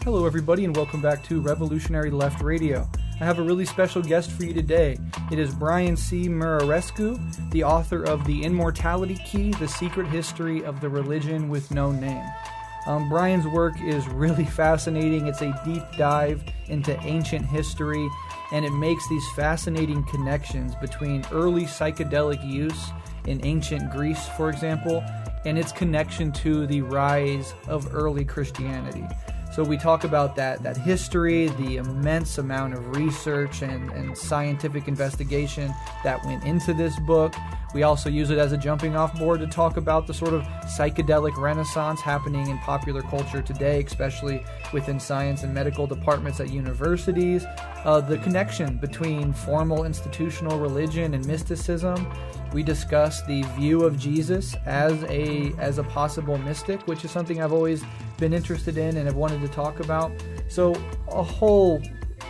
Hello everybody and welcome back to Revolutionary Left Radio. I have a really special guest for you today. It is Brian C. Muraresku, the author of The Immortality Key, The Secret History of the Religion with No Name. Brian's work is really fascinating. It's a deep dive into ancient history, and it makes these fascinating connections between early psychedelic use in ancient Greece, for example, and its connection to the rise of early Christianity. So we talk about that history, the immense amount of research and scientific investigation that went into this book. We also use it as a jumping off board to talk about the sort of psychedelic renaissance happening in popular culture today, especially within science and medical departments at universities, the connection between formal institutional religion and mysticism. We discuss the view of Jesus as a possible mystic, which is something I've always been interested in and have wanted to talk about. So a whole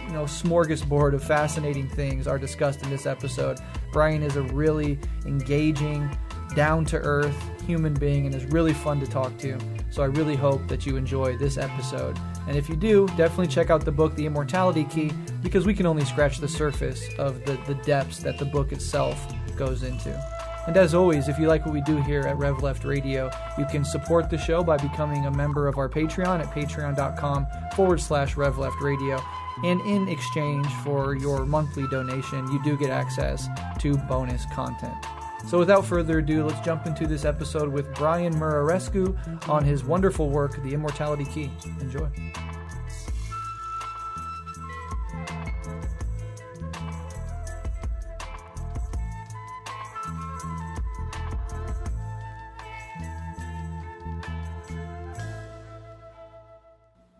smorgasbord of fascinating things are discussed in this episode. Brian is a really engaging, down-to-earth human being and is really fun to talk to. So I really hope that you enjoy this episode. And if you do, definitely check out the book, The Immortality Key, because we can only scratch the surface of the depths that the book itself goes into. And as always, if you like what we do here at Rev Left Radio, you can support the show by becoming a member of our Patreon at patreon.com/Rev Left Radio. And in exchange for your monthly donation, you do get access to bonus content. So without further ado, let's jump into this episode with Brian Muraresku on his wonderful work, The Immortality Key. Enjoy.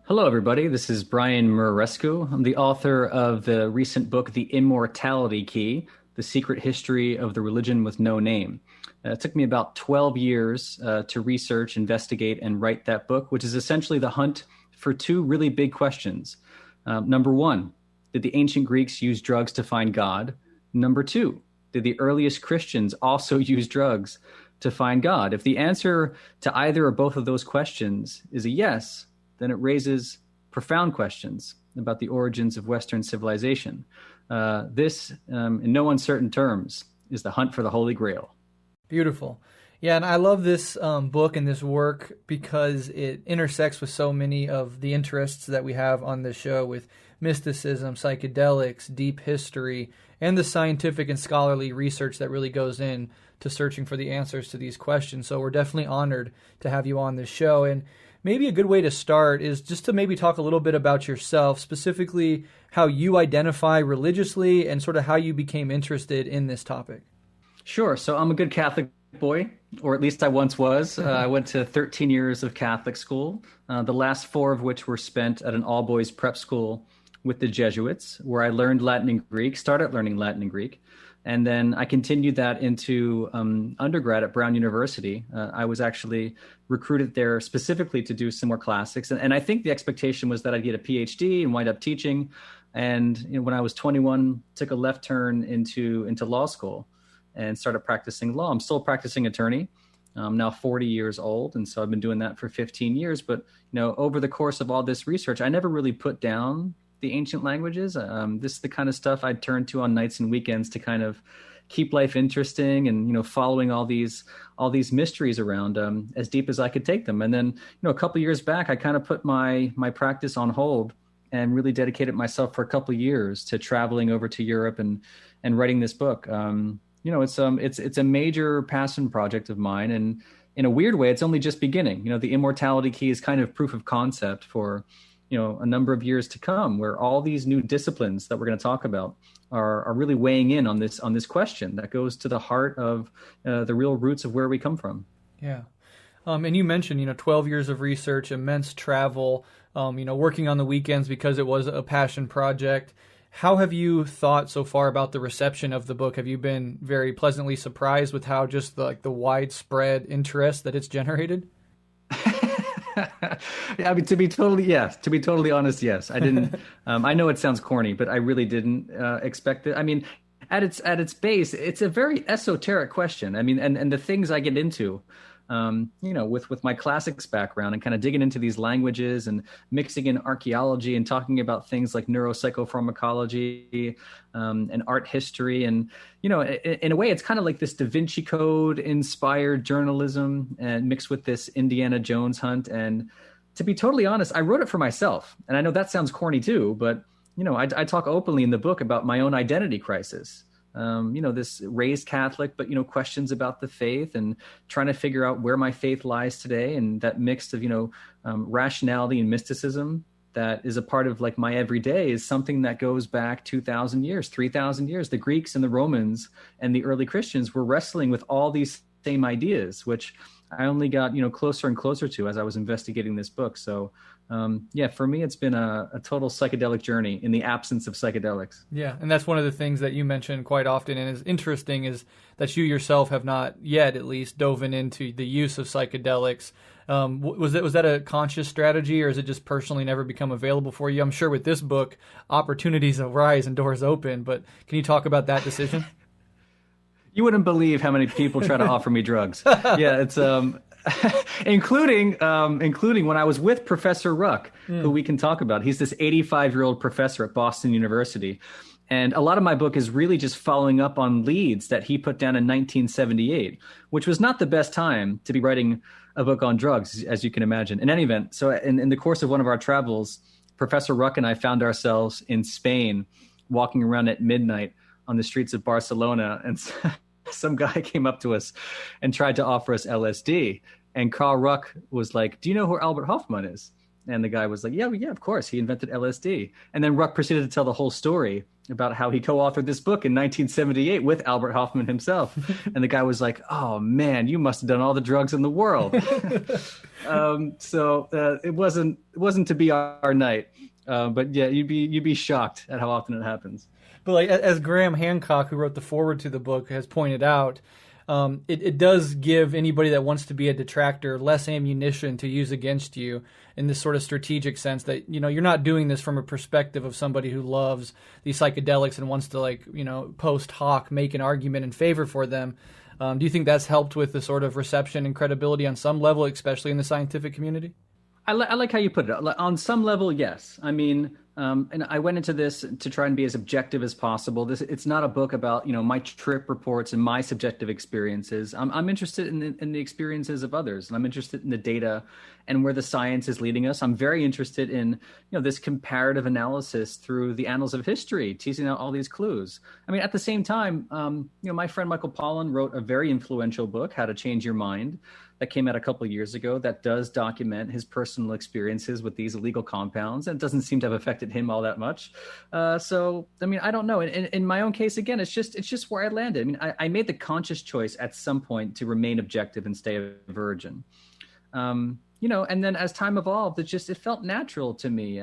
Hello, everybody. This is Brian Muraresku. I'm the author of the recent book, The Immortality Key, The Secret History of the Religion with No Name. It took me about 12 years to research, investigate, and write that book, which is essentially the hunt for two really big questions. Number one, did the ancient Greeks use drugs to find God? Number two, did the earliest Christians also use drugs to find God? If the answer to either or both of those questions is a yes, then it raises profound questions about the origins of Western civilization. This, in no uncertain terms, is the hunt for the Holy Grail. Beautiful. Yeah, and I love this book and this work because it intersects with so many of the interests that we have on this show with mysticism, psychedelics, deep history, and the scientific and scholarly research that really goes in to searching for the answers to these questions. So we're definitely honored to have you on this show. And maybe a good way to start is just to maybe talk a little bit about yourself, specifically how you identify religiously and sort of how you became interested in this topic. Sure. So I'm a good Catholic boy, or at least I once was. I went to 13 years of Catholic school, the last 4 of which were spent at an all-boys prep school with the Jesuits, where I learned Latin and Greek, started learning Latin and Greek. And then I continued that into undergrad at Brown University. I was actually recruited there specifically to do some more classics. And I think the expectation was that I'd get a PhD and wind up teaching. And when I was 21, took a left turn into law school and started practicing law. I'm still a practicing attorney. I'm now 40 years old. And so I've been doing that for 15 years. But over the course of all this research, I never really put down the ancient languages. This is the kind of stuff I'd turn to on nights and weekends to kind of keep life interesting and, following all these mysteries around as deep as I could take them. And then, a couple of years back, I kind of put my practice on hold and really dedicated myself for a couple of years to traveling over to Europe and writing this book. It's a major passion project of mine. And in a weird way, it's only just beginning. The Immortality Key is kind of proof of concept for a number of years to come, where all these new disciplines that we're going to talk about are really weighing in on this question that goes to the heart of the real roots of where we come from. Yeah. And you mentioned, 12 years of research, immense travel, working on the weekends because it was a passion project. How have you thought so far about the reception of the book? Have you been very pleasantly surprised with how just the widespread interest that it's generated? I mean, to be totally honest, yes. I didn't. I know it sounds corny, but I really didn't expect it. I mean, at its base, it's a very esoteric question. I mean, and the things I get into, with my classics background and kind of digging into these languages and mixing in archaeology and talking about things like neuropsychopharmacology and art history. And, in a way, it's kind of like this Da Vinci Code inspired journalism and mixed with this Indiana Jones hunt. And to be totally honest, I wrote it for myself. And I know that sounds corny too, but, I talk openly in the book about my own identity crisis. This raised Catholic, but, questions about the faith and trying to figure out where my faith lies today. And that mix of, rationality and mysticism that is a part of like my everyday is something that goes back 2,000 years, 3,000 years. The Greeks and the Romans and the early Christians were wrestling with all these same ideas, which I only got, closer and closer to as I was investigating this book. So, for me, it's been a total psychedelic journey in the absence of psychedelics. Yeah, and that's one of the things that you mention quite often, and is interesting is that you yourself have not yet, at least, dove into the use of psychedelics. Was that a conscious strategy, or is it just personally never become available for you? I'm sure with this book, opportunities arise and doors open, but can you talk about that decision? You wouldn't believe how many people try to offer me drugs. Yeah, it's including when I was with Professor Ruck, who we can talk about. He's this 85-year-old professor at Boston University. And a lot of my book is really just following up on leads that he put down in 1978, which was not the best time to be writing a book on drugs, as you can imagine. In any event, so in the course of one of our travels, Professor Ruck and I found ourselves in Spain, walking around at midnight on the streets of Barcelona, and some guy came up to us and tried to offer us LSD. And Carl Ruck was like, "Do you know who Albert Hofmann is?" And the guy was like, yeah, of course. He invented LSD. And then Ruck proceeded to tell the whole story about how he co-authored this book in 1978 with Albert Hofmann himself. And the guy was like, "Oh man, you must have done all the drugs in the world." It wasn't to be our night. But yeah, you'd be shocked at how often it happens. But like, as Graham Hancock, who wrote the foreword to the book, has pointed out, it does give anybody that wants to be a detractor less ammunition to use against you in this sort of strategic sense that, you're not doing this from a perspective of somebody who loves these psychedelics and wants to post hoc make an argument in favor for them. Do you think that's helped with the sort of reception and credibility on some level, especially in the scientific community? I like how you put it. On some level, yes. I mean, and I went into this to try and be as objective as possible. It's not a book about, my trip reports and my subjective experiences. I'm interested in the experiences of others, and I'm interested in the data and where the science is leading us. I'm very interested in, this comparative analysis through the annals of history, teasing out all these clues. I mean, at the same time, my friend Michael Pollan wrote a very influential book, How to Change Your Mind, that came out a couple of years ago that does document his personal experiences with these illegal compounds, and it doesn't seem to have affected him all that much. So, I mean, I don't know. In my own case, again, it's just where I landed. I mean, I made the conscious choice at some point to remain objective and stay a virgin. And then as time evolved, it felt natural to me.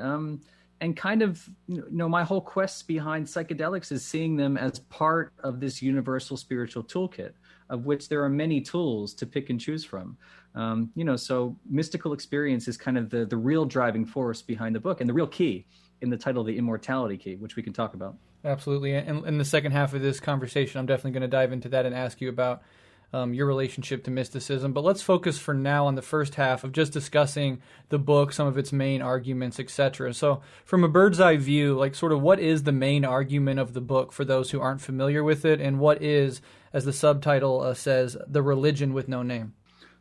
And kind of, my whole quest behind psychedelics is seeing them as part of this universal spiritual toolkit, of which there are many tools to pick and choose from. So mystical experience is kind of the real driving force behind the book, and the real key in the title, The Immortality Key, which we can talk about. Absolutely. And in the second half of this conversation, I'm definitely going to dive into that and ask you about your relationship to mysticism. But let's focus for now on the first half of just discussing the book, some of its main arguments, etc. So from a bird's eye view, what is the main argument of the book for those who aren't familiar with it? And what is, as the subtitle says, the religion with no name?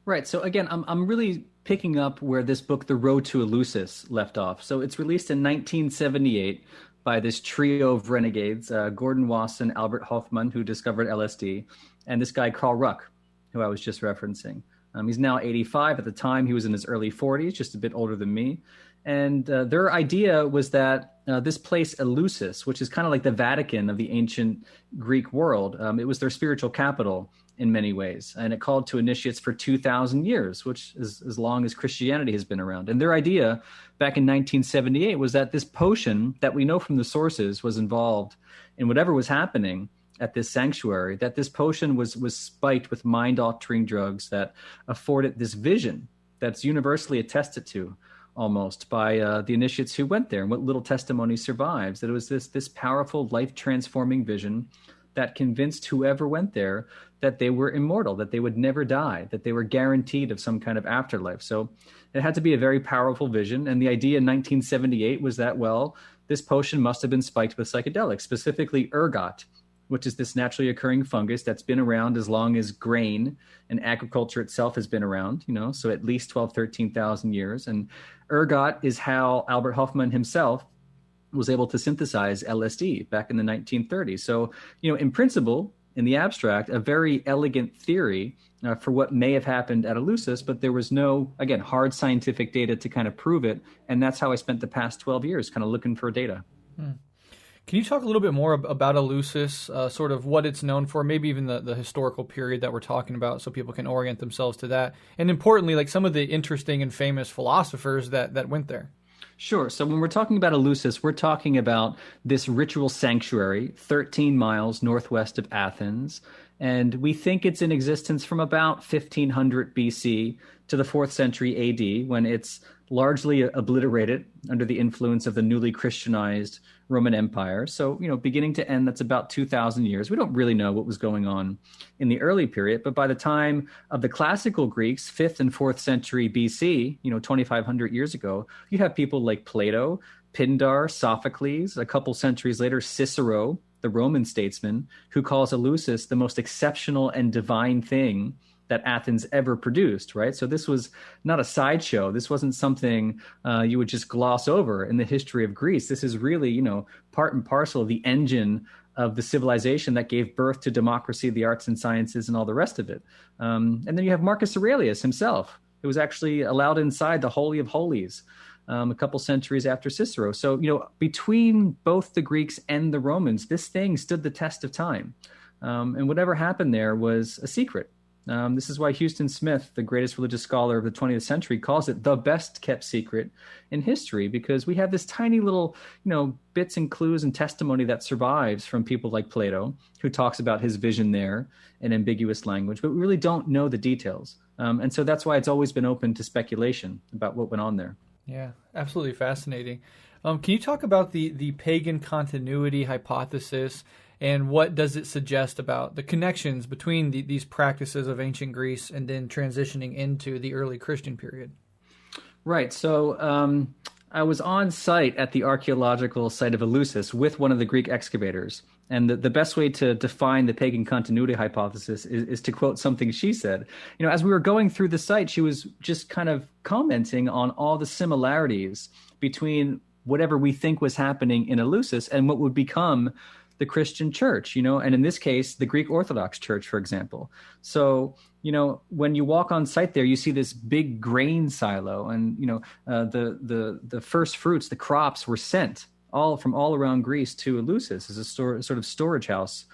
Right. So again, I'm really picking up where this book, The Road to Eleusis, left off. So it's released in 1978 by this trio of renegades, Gordon Wasson, Albert Hofmann, who discovered LSD, and this guy, Carl Ruck, who I was just referencing. He's now 85. At the time, he was in his early 40s, just a bit older than me. And their idea was that this place, Eleusis, which is kind of like the Vatican of the ancient Greek world, it was their spiritual capital in many ways. And it called to initiates for 2,000 years, which is as long as Christianity has been around. And their idea back in 1978 was that this potion that we know from the sources was involved in whatever was happening at this sanctuary, that this potion was spiked with mind-altering drugs that afforded this vision that's universally attested to almost by the initiates who went there, and what little testimony survives, that it was this powerful, life-transforming vision that convinced whoever went there that they were immortal, that they would never die, that they were guaranteed of some kind of afterlife. So it had to be a very powerful vision. And the idea in 1978 was that, well, this potion must have been spiked with psychedelics, specifically ergot, which is this naturally occurring fungus that's been around as long as grain and agriculture itself has been around, so at least 12, 13,000 years. And ergot is how Albert Hofmann himself was able to synthesize LSD back in the 1930s. So, in principle, in the abstract, a very elegant theory for what may have happened at Eleusis, but there was no, again, hard scientific data to kind of prove it. And that's how I spent the past 12 years kind of looking for data. Can you talk a little bit more about Eleusis, sort of what it's known for, maybe even the historical period that we're talking about, so people can orient themselves to that? And importantly, like some of the interesting and famous philosophers that went there. Sure. So when we're talking about Eleusis, we're talking about this ritual sanctuary 13 miles northwest of Athens. And we think it's in existence from about 1500 BC to the 4th century AD, when it's largely obliterated under the influence of the newly Christianized Roman Empire. So, beginning to end, that's about 2,000 years. We don't really know what was going on in the early period, but by the time of the classical Greeks, 5th and 4th century BC, 2,500 years ago, you have people like Plato, Pindar, Sophocles, a couple centuries later, Cicero, the Roman statesman, who calls Eleusis the most exceptional and divine thing that Athens ever produced, right? So this was not a sideshow. This wasn't something you would just gloss over in the history of Greece. This is really, part and parcel of the engine of the civilization that gave birth to democracy, the arts and sciences, and all the rest of it. And then you have Marcus Aurelius himself, who was actually allowed inside the Holy of Holies a couple centuries after Cicero. So, between both the Greeks and the Romans, this thing stood the test of time. And whatever happened there was a secret. This is why Houston Smith, the greatest religious scholar of the 20th century, calls it the best kept secret in history, because we have this tiny little, bits and clues and testimony that survives from people like Plato, who talks about his vision there in ambiguous language, but we really don't know the details. And so that's why it's always been open to speculation about what went on there. Yeah, absolutely fascinating. Can you talk about the Pagan Continuity Hypothesis, and what does it suggest about the connections between these practices of ancient Greece and then transitioning into the early Christian period? Right. So I was on site at the archaeological site of Eleusis with one of the Greek excavators. And the best way to define the Pagan Continuity Hypothesis is to quote something she said. As we were going through the site, she was just kind of commenting on all the similarities between whatever we think was happening in Eleusis and what would become the Christian church, and in this case, the Greek Orthodox Church, for example. So, when you walk on site there, you see this big grain silo, and, the first fruits, the crops were sent from all around Greece to Eleusis as a sort of storage house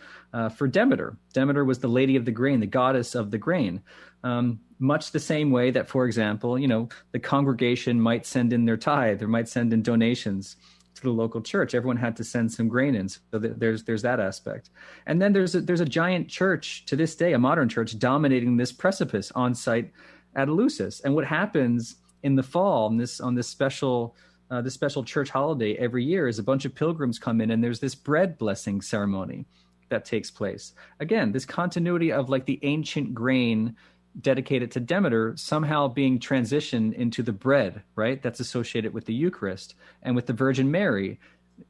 for Demeter. Demeter was the lady of the grain, the goddess of the grain. Much the same way that, for example, the congregation might send in their tithe or might send in donations to the local church. Everyone had to send some grain in. So there's that aspect. And then there's a giant church to this day, a modern church, dominating this precipice on site at Eleusis. And what happens in the fall on this special church holiday every year is a bunch of pilgrims come in, and there's this bread blessing ceremony that takes place. Again, this continuity of like the ancient grain dedicated to Demeter somehow being transitioned into the bread, right? That's associated with the Eucharist, and with the Virgin Mary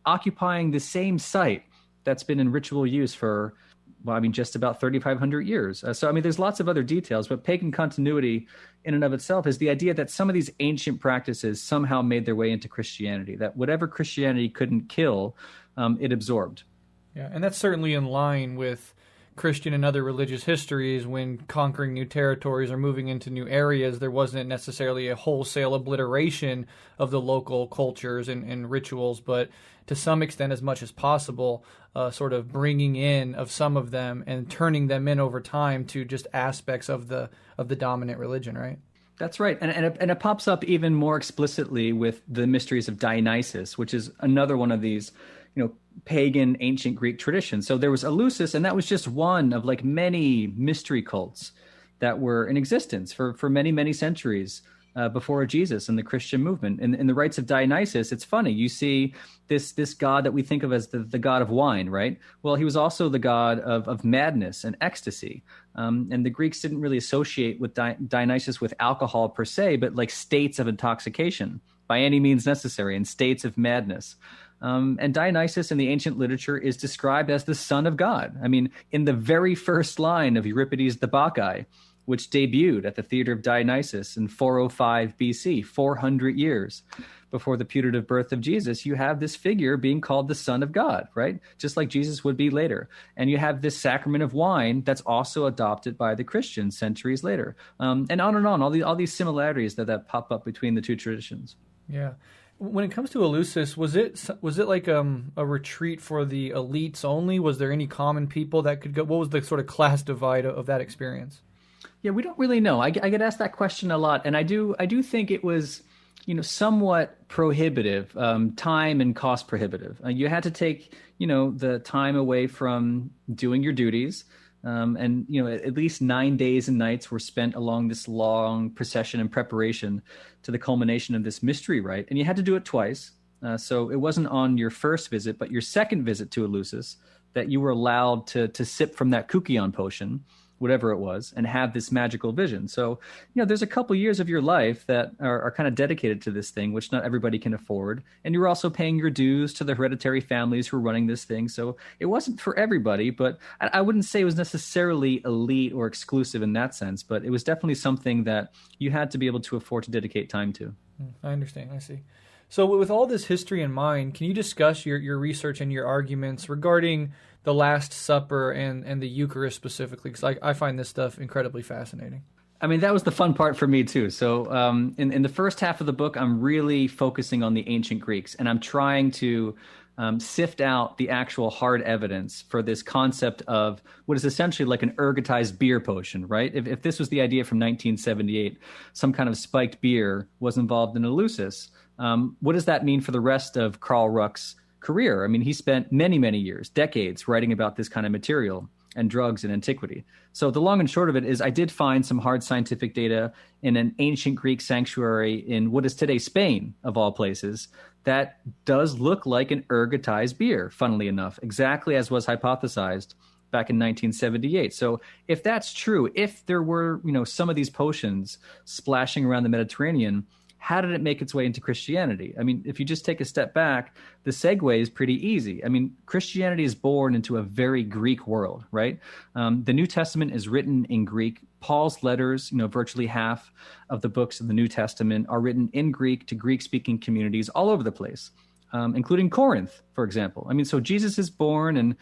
occupying the same site that's been in ritual use for, just about 3,500 years. So, there's lots of other details, but pagan continuity in and of itself is the idea that some of these ancient practices somehow made their way into Christianity, that whatever Christianity couldn't kill, it absorbed. Yeah, and that's certainly in line with Christian and other religious histories. When conquering new territories or moving into new areas, there wasn't necessarily a wholesale obliteration of the local cultures and rituals, but to some extent, as much as possible, sort of bringing in of some of them and turning them in over time to just aspects of the dominant religion, right? That's right. And it pops up even more explicitly with the Mysteries of Dionysus, which is another one of these pagan ancient Greek traditions. So there was Eleusis, and that was just one of like many mystery cults that were in existence for many, many centuries before Jesus and the Christian movement. In the rites of Dionysus, it's funny. You see this god that we think of as the god of wine, right? Well, he was also the god of madness and ecstasy. And the Greeks didn't really associate with Dionysus with alcohol per se, but like states of intoxication by any means necessary and states of madness. And Dionysus in the ancient literature is described as the son of God. I mean, in the very first line of Euripides' The Bacchae, which debuted at the Theater of Dionysus in 405 BC, 400 years before the putative birth of Jesus, you have this figure being called the Son of God, right? Just like Jesus would be later. And you have this sacrament of wine that's also adopted by the Christians centuries later. And on, all these similarities that pop up between the two traditions. Yeah. When it comes to Eleusis, was it like a retreat for the elites only? Was there any common people that could go? What was the sort of class divide of that experience? Yeah, we don't really know. I get asked that question a lot, and I do think it was, somewhat prohibitive, time and cost prohibitive. You had to take, the time away from doing your duties, and at least 9 days and nights were spent along this long procession and preparation to the culmination of this mystery rite, and you had to do it twice. So it wasn't on your first visit, but your second visit to Eleusis that you were allowed to sip from that Kukion potion, whatever it was, and have this magical vision. So, there's a couple years of your life that are kind of dedicated to this thing, which not everybody can afford. And you're also paying your dues to the hereditary families who are running this thing. So it wasn't for everybody, but I wouldn't say it was necessarily elite or exclusive in that sense, but it was definitely something that you had to be able to afford to dedicate time to. I understand. I see. So with all this history in mind, can you discuss your research and your arguments regarding the Last Supper and the Eucharist specifically? Because I find this stuff incredibly fascinating. I mean, that was the fun part for me too. So in the first half of the book, I'm really focusing on the ancient Greeks, and I'm trying to sift out the actual hard evidence for this concept of what is essentially like an ergotized beer potion, right? If this was the idea from 1978, some kind of spiked beer was involved in Eleusis, what does that mean for the rest of Karl Ruck's career? I mean, he spent many, many years, decades, writing about this kind of material and drugs in antiquity. So the long and short of it is I did find some hard scientific data in an ancient Greek sanctuary in what is today Spain, of all places, that does look like an ergotized beer, funnily enough, exactly as was hypothesized back in 1978. So if that's true, if there were, some of these potions splashing around the Mediterranean, how did it make its way into Christianity? I mean, if you just take a step back, the segue is pretty easy. I mean, Christianity is born into a very Greek world, right? The New Testament is written in Greek. Paul's letters, virtually half of the books of the New Testament are written in Greek to Greek-speaking communities all over the place, including Corinth, for example. I mean, so Jesus is born and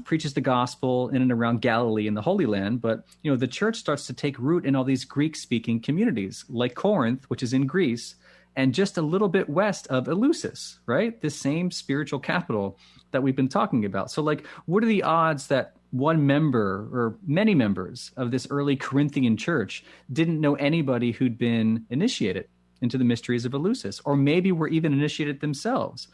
preaches the gospel in and around Galilee in the Holy Land, but, the church starts to take root in all these Greek-speaking communities, like Corinth, which is in Greece, and just a little bit west of Eleusis, right? This same spiritual capital that we've been talking about. So, what are the odds that one member or many members of this early Corinthian church didn't know anybody who'd been initiated into the mysteries of Eleusis, or maybe were even initiated themselves?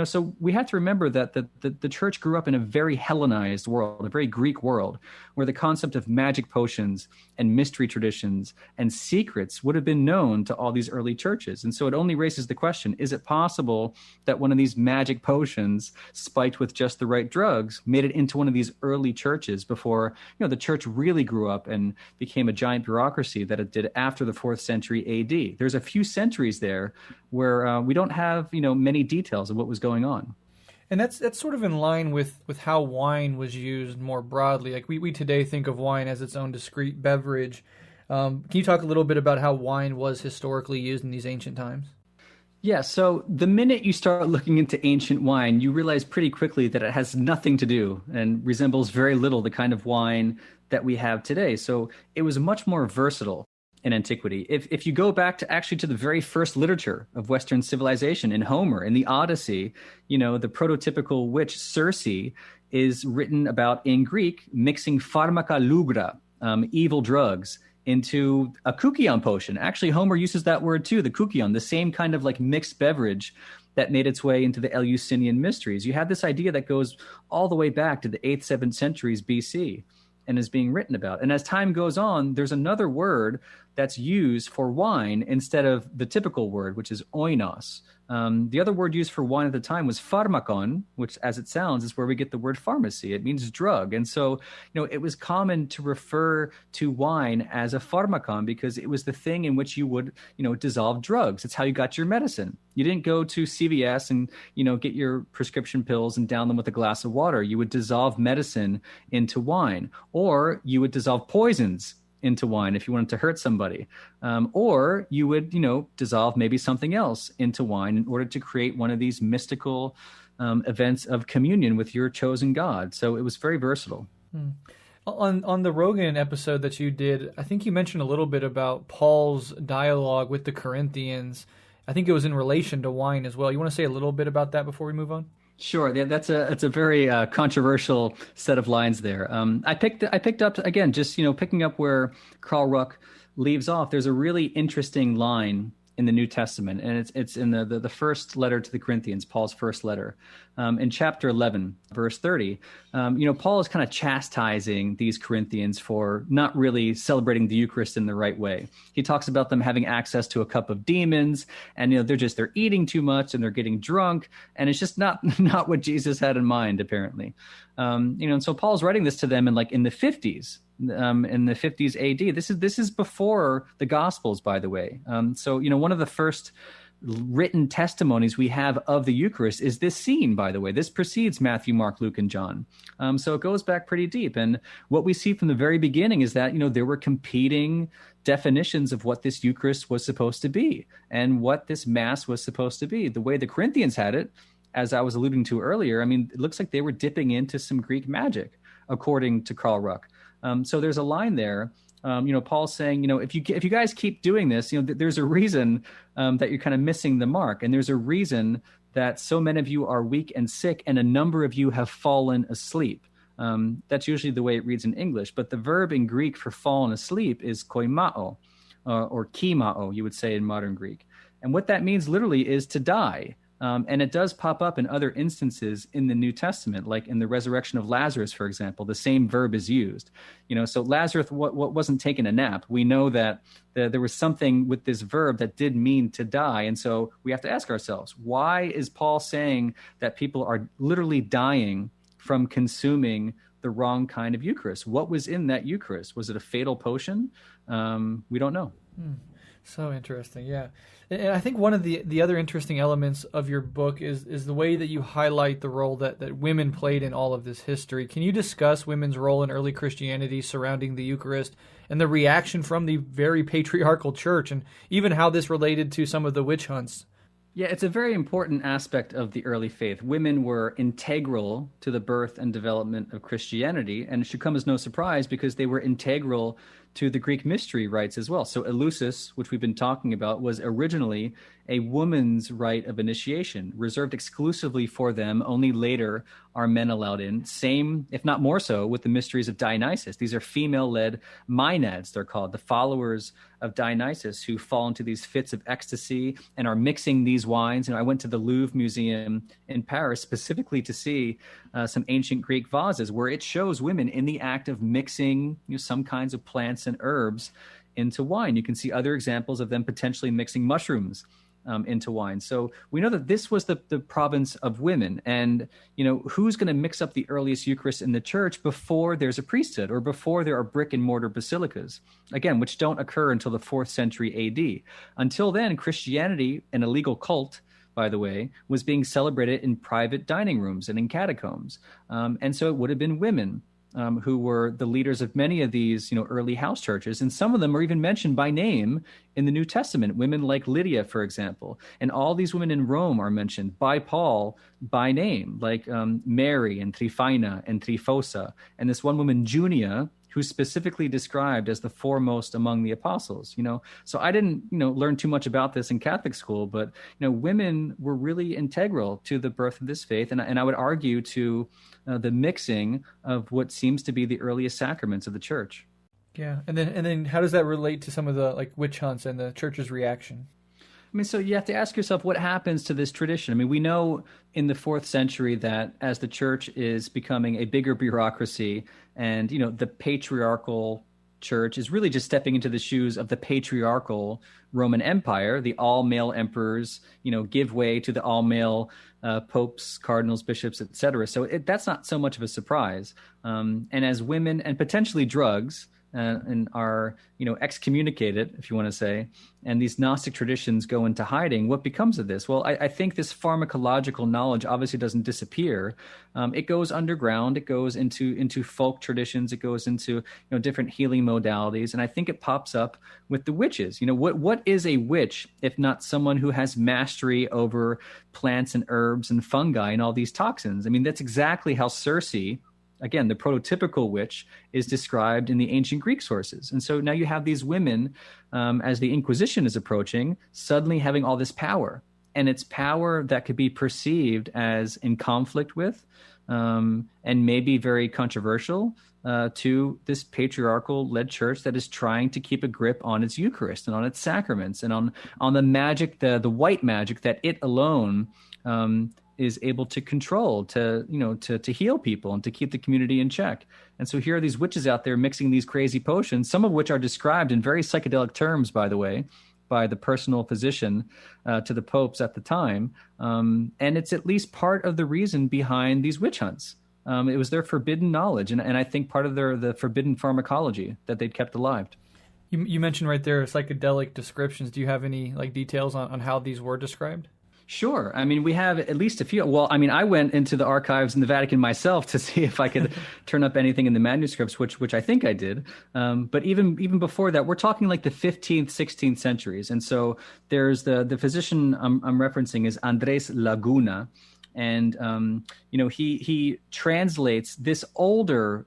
So we have to remember that the church grew up in a very Hellenized world, a very Greek world, where the concept of magic potions and mystery traditions and secrets would have been known to all these early churches. And so it only raises the question, is it possible that one of these magic potions spiked with just the right drugs made it into one of these early churches before, the church really grew up and became a giant bureaucracy that it did after the 4th century AD? There's a few centuries there where we don't have, many details of what was going on. And that's sort of in line with how wine was used more broadly. Like we today think of wine as its own discrete beverage. Can you talk a little bit about how wine was historically used in these ancient times? Yeah, so the minute you start looking into ancient wine, you realize pretty quickly that it has nothing to do and resembles very little the kind of wine that we have today. So it was much more versatile in antiquity. If you go back to the very first literature of Western civilization in Homer, in the Odyssey, the prototypical witch Circe is written about in Greek, mixing pharmaca lugra, evil drugs, into a kukion potion. Actually, Homer uses that word too, the kukion, the same kind of mixed beverage that made its way into the Eleusinian mysteries. You have this idea that goes all the way back to the 8th, 7th centuries BC. and is being written about. And as time goes on, there's another word that's used for wine instead of the typical word, which is oinos. The other word used for wine at the time was pharmakon, which, as it sounds, is where we get the word pharmacy. It means drug. And so, it was common to refer to wine as a pharmakon because it was the thing in which you would, dissolve drugs. It's how you got your medicine. You didn't go to CVS and, get your prescription pills and down them with a glass of water. You would dissolve medicine into wine, or you would dissolve poisons into wine if you wanted to hurt somebody. Or you would, dissolve maybe something else into wine in order to create one of these mystical events of communion with your chosen God. So it was very versatile. On the Rogan episode that you did, I think you mentioned a little bit about Paul's dialogue with the Corinthians. I think it was in relation to wine as well. You want to say a little bit about that before we move on? Sure, yeah, it's a very controversial set of lines there. I picked up again, just picking up where Carl Ruck leaves off. There's a really interesting line in the New Testament, and it's in the first letter to the Corinthians, Paul's first letter, in chapter 11, verse 30. Paul is kind of chastising these Corinthians for not really celebrating the Eucharist in the right way. He talks about them having access to a cup of demons, and they're eating too much and they're getting drunk, and it's just not what Jesus had in mind, apparently. And so Paul's writing this to them in the 50s. In the 50s AD. This is before the Gospels, by the way. So one of the first written testimonies we have of the Eucharist is this scene, by the way. This precedes Matthew, Mark, Luke, and John. So it goes back pretty deep. And what we see from the very beginning is that, there were competing definitions of what this Eucharist was supposed to be and what this Mass was supposed to be. The way the Corinthians had it, as I was alluding to earlier, it looks like they were dipping into some Greek magic, according to Carl Ruck. So there's a line there, Paul's saying, if you guys keep doing this, there's a reason that you're kind of missing the mark. And there's a reason that so many of you are weak and sick and a number of you have fallen asleep. That's usually the way it reads in English. But the verb in Greek for fallen asleep is koimao, or kimao, you would say in modern Greek. And what that means literally is to die. And it does pop up in other instances in the New Testament, like in the resurrection of Lazarus, for example, the same verb is used. So Lazarus what wasn't taking a nap. We know that there was something with this verb that did mean to die. And so we have to ask ourselves, why is Paul saying that people are literally dying from consuming the wrong kind of Eucharist? What was in that Eucharist? Was it a fatal potion? We don't know. So interesting, yeah. And I think one of the other interesting elements of your book is the way that you highlight the role that women played in all of this history. Can you discuss women's role in early Christianity surrounding the Eucharist and the reaction from the very patriarchal church, and even how this related to some of the witch hunts? Yeah, it's a very important aspect of the early faith. Women were integral to the birth and development of Christianity, and it should come as no surprise because they were integral to the Greek mystery rites as well. So Eleusis, which we've been talking about, was originally a woman's rite of initiation, reserved exclusively for them. Only later are men allowed in. Same, if not more so, with the Mysteries of Dionysus. These are female-led maenads, they're called, the followers of Dionysus, who fall into these fits of ecstasy and are mixing these wines. I went to the Louvre Museum in Paris specifically to see some ancient Greek vases where it shows women in the act of mixing some kinds of plants and herbs into wine. You can see other examples of them potentially mixing mushrooms into wine. So we know that this was the province of women. And, who's going to mix up the earliest Eucharist in the church before there's a priesthood or before there are brick and mortar basilicas, again, which don't occur until the 4th century AD. Until then, Christianity, an illegal cult, by the way, was being celebrated in private dining rooms and in catacombs. And so it would have been women who were the leaders of many of these, early house churches. And some of them are even mentioned by name in the New Testament, women like Lydia, for example. And all these women in Rome are mentioned by Paul by name, like Mary and Tryphina and Tryphosa. And this one woman, Junia, who's specifically described as the foremost among the apostles, So I didn't, learn too much about this in Catholic school, but, women were really integral to the birth of this faith. And I would argue to the mixing of what seems to be the earliest sacraments of the church. Yeah. And then how does that relate to some of the witch hunts and the church's reaction? I mean, so you have to ask yourself what happens to this tradition. I mean, we know in the 4th century that as the church is becoming a bigger bureaucracy and, the patriarchal church is really just stepping into the shoes of the patriarchal Roman Empire, the all-male emperors, give way to the all-male popes, cardinals, bishops, etc. So that's not so much of a surprise. And as women and potentially drugs and are excommunicated, if you want to say, and these Gnostic traditions go into hiding, what becomes of this? Well, I think this pharmacological knowledge obviously doesn't disappear. It goes underground. It goes into folk traditions. It goes into different healing modalities, and I think it pops up with the witches. What is a witch if not someone who has mastery over plants and herbs and fungi and all these toxins? I mean, that's exactly how Circe, again, the prototypical witch, is described in the ancient Greek sources. And so now you have these women, as the Inquisition is approaching, suddenly having all this power. And it's power that could be perceived as in conflict with and maybe very controversial to this patriarchal-led church that is trying to keep a grip on its Eucharist and on its sacraments and on the magic, the white magic that it alone is able to control, to heal people and to keep the community in check. And so here are these witches out there mixing these crazy potions, some of which are described in very psychedelic terms, by the way, by the personal physician to the popes at the time. And it's at least part of the reason behind these witch hunts. It was their forbidden knowledge, and I think part of the forbidden pharmacology that they'd kept alive. You mentioned right there psychedelic descriptions. Do you have any details on how these were described? Sure. I mean, we have at least a few. Well, I mean, I went into the archives in the Vatican myself to see if I could turn up anything in the manuscripts, which I think I did. But even before that, we're talking like the 15th, 16th centuries. And so there's the physician I'm referencing is Andres Laguna. And, he translates this older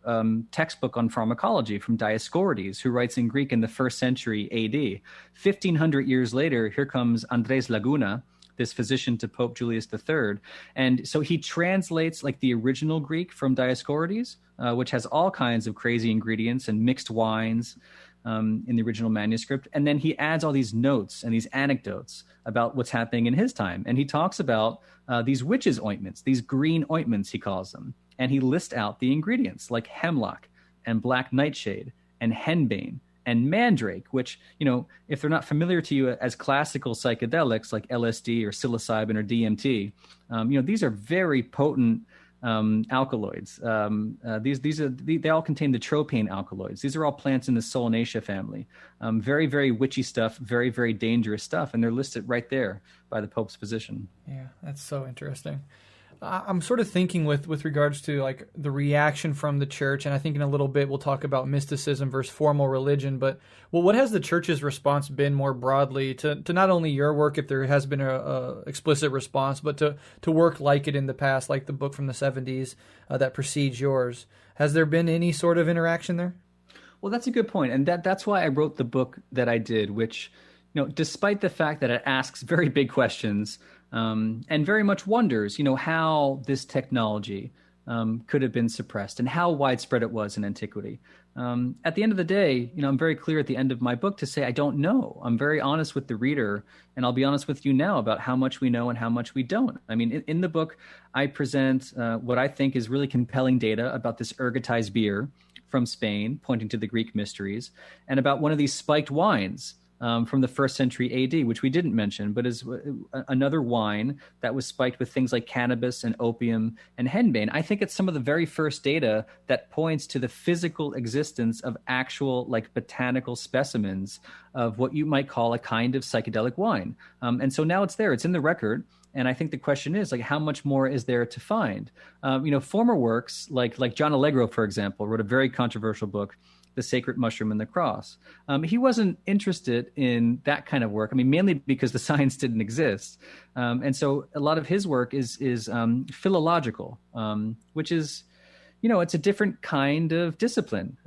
textbook on pharmacology from Dioscorides, who writes in Greek in the 1st century AD. 1,500 years later, here comes Andres Laguna, this physician to Pope Julius III. And so he translates like the original Greek from Dioscorides, which has all kinds of crazy ingredients and mixed wines in the original manuscript. And then he adds all these notes and these anecdotes about what's happening in his time. And he talks about these witches' ointments, these green ointments, he calls them. And he lists out the ingredients like hemlock and black nightshade and henbane and mandrake, which, if they're not familiar to you as classical psychedelics like LSD or psilocybin or DMT, these are very potent alkaloids. They all contain the tropane alkaloids. These are all plants in the Solanaceae family. Very, very witchy stuff, very, very dangerous stuff, and they're listed right there by the Pope's physician. Yeah, that's so interesting. I'm sort of thinking with regards to like the reaction from the church, and I think in a little bit we'll talk about mysticism versus formal religion, but what has the church's response been more broadly to not only your work, if there has been a explicit response, but to work like it in the past, like the book from the 70s that precedes yours? Has there been any sort of interaction there? Well, that's a good point, and that's why I wrote the book that I did, which, despite the fact that it asks very big questions, and very much wonders, how this technology could have been suppressed and how widespread it was in antiquity. At the end of the day, I'm very clear at the end of my book to say I don't know. I'm very honest with the reader, and I'll be honest with you now about how much we know and how much we don't. I mean, in the book, I present what I think is really compelling data about this ergotized beer from Spain, pointing to the Greek mysteries, and about one of these spiked wines from the 1st century AD, which we didn't mention, but is another wine that was spiked with things like cannabis and opium and henbane. I think it's some of the very first data that points to the physical existence of actual like botanical specimens of what you might call a kind of psychedelic wine. And so now it's there, it's in the record. And I think the question is, like, how much more is there to find? Former works like John Allegro, for example, wrote a very controversial book, The Sacred Mushroom and the Cross. He wasn't interested in that kind of work. I mean, mainly because the science didn't exist. And so a lot of his work is philological, which is, it's a different kind of discipline.